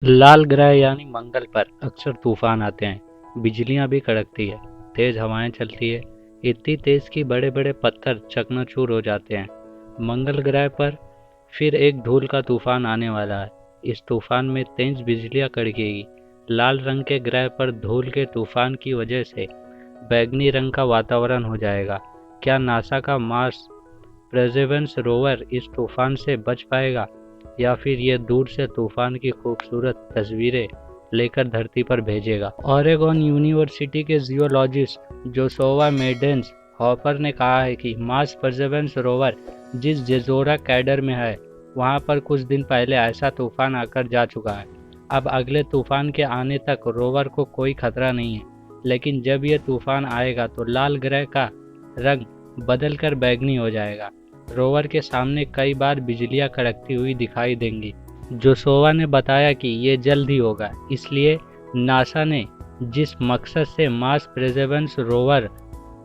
लाल ग्रह यानी मंगल पर अक्सर तूफान आते हैं, बिजलियां भी कड़कती है, तेज हवाएं चलती है, इतनी तेज कि बड़े बड़े पत्थर चकनाचूर हो जाते हैं। मंगल ग्रह पर फिर एक धूल का तूफान आने वाला है। इस तूफान में तेज बिजलियां कड़केगी। लाल रंग के ग्रह पर धूल के तूफान की वजह से बैंगनी रंग का वातावरण हो जाएगा। क्या नासा का मार्स परसेवरेंस रोवर इस तूफान से बच पाएगा, या फिर ये दूर से तूफान की खूबसूरत तस्वीरें लेकर धरती पर भेजेगा? ओरेगन यूनिवर्सिटी के जियोलॉजिस्ट जोशोवा मेडेंस हॉपर ने कहा है कि मार्स परसेवरेंस रोवर जिस जेजोरा कैडर में है, वहां पर कुछ दिन पहले ऐसा तूफान आकर जा चुका है। अब अगले तूफान के आने तक रोवर को कोई खतरा नहीं है, लेकिन जब यह तूफान आएगा तो लाल ग्रह का रंग बदलकर बैंगनी हो जाएगा। रोवर के सामने कई बार बिजलियां कड़कती हुई दिखाई देंगी। जोशोवा ने बताया कि ये जल्द ही होगा, इसलिए नासा ने जिस मकसद से मार्स परसेवरेंस रोवर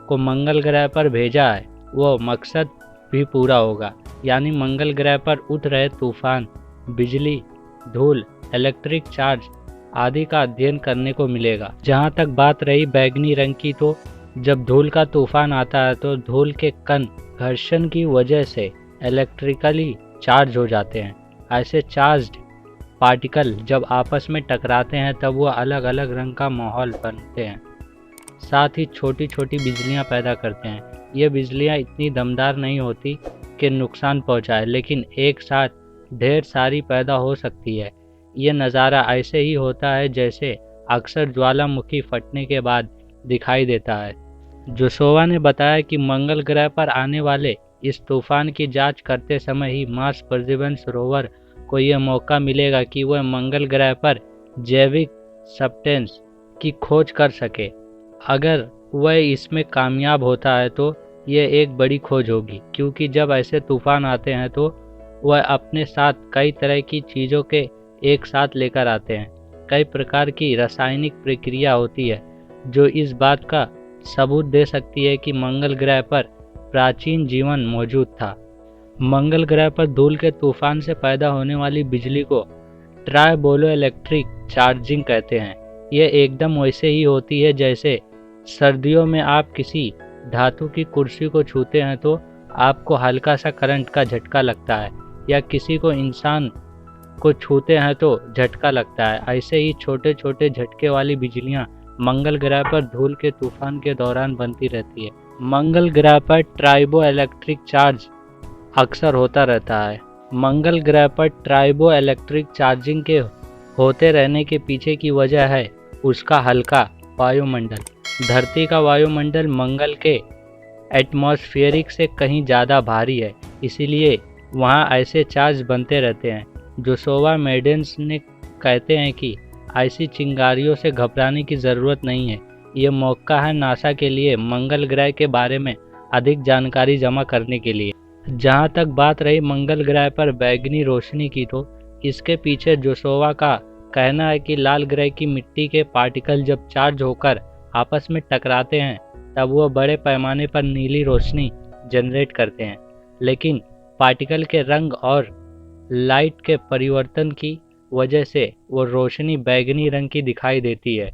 को मंगल ग्रह पर भेजा है, वो मकसद भी पूरा होगा। यानी मंगल ग्रह पर उठ रहे तूफान, बिजली, धूल, इलेक्ट्रिक चार्ज आदि का अध्ययन करने को मिलेगा। जहाँ तक बात रही बैंगनी रंग की, तो जब धूल का तूफान आता है तो धूल के कण घर्षण की वजह से इलेक्ट्रिकली चार्ज हो जाते हैं। ऐसे चार्ज्ड पार्टिकल जब आपस में टकराते हैं तब वो अलग अलग रंग का माहौल बनते हैं, साथ ही छोटी छोटी बिजलियां पैदा करते हैं। ये बिजलियां इतनी दमदार नहीं होती कि नुकसान पहुंचाए, लेकिन एक साथ ढेर सारी पैदा हो सकती है। ये नज़ारा ऐसे ही होता है जैसे अक्सर ज्वालामुखी फटने के बाद दिखाई देता है। जोशोवा ने बताया कि मंगल ग्रह पर आने वाले इस तूफान की जांच करते समय ही मार्स परसेवरेंस रोवर को यह मौका मिलेगा कि वह मंगल ग्रह पर जैविक सब्सटेंस की खोज कर सके। अगर वह इसमें कामयाब होता है तो यह एक बड़ी खोज होगी, क्योंकि जब ऐसे तूफान आते हैं तो वह अपने साथ कई तरह की चीज़ों के एक साथ लेकर आते हैं। कई प्रकार की रासायनिक प्रक्रिया होती है जो इस बात का सबूत दे सकती है कि मंगल ग्रह पर प्राचीन जीवन मौजूद था। मंगल ग्रह पर धूल के तूफान से पैदा होने वाली बिजली को ट्राइबोलो इलेक्ट्रिक चार्जिंग कहते हैं। यह एकदम वैसे ही होती है जैसे सर्दियों में आप किसी धातु की कुर्सी को छूते हैं तो आपको हल्का सा करंट का झटका लगता है, या किसी को इंसान को छूते हैं तो झटका लगता है। ऐसे ही छोटे छोटे झटके वाली बिजलियां मंगल ग्रह पर धूल के तूफान के दौरान बनती रहती है। मंगल ग्रह पर ट्राइबो इलेक्ट्रिक चार्ज अक्सर होता रहता है। मंगल ग्रह पर ट्राइबो इलेक्ट्रिक चार्जिंग के होते रहने के पीछे की वजह है उसका हल्का वायुमंडल। धरती का वायुमंडल मंगल के एटमॉस्फेरिक से कहीं ज़्यादा भारी है, इसीलिए वहाँ ऐसे चार्ज बनते रहते हैं। जोशोवा मेडेंस ने कहते हैं कि ऐसी चिंगारियों से घबराने की ज़रूरत नहीं है। ये मौका है नासा के लिए मंगल ग्रह के बारे में अधिक जानकारी जमा करने के लिए। जहाँ तक बात रही मंगल ग्रह पर बैंगनी रोशनी की, तो इसके पीछे जोशोवा का कहना है कि लाल ग्रह की मिट्टी के पार्टिकल जब चार्ज होकर आपस में टकराते हैं तब वो बड़े पैमाने पर नीली रोशनी जनरेट करते हैं, लेकिन पार्टिकल के रंग और लाइट के परिवर्तन की वजह से वो रोशनी बैंगनी रंग की दिखाई देती है।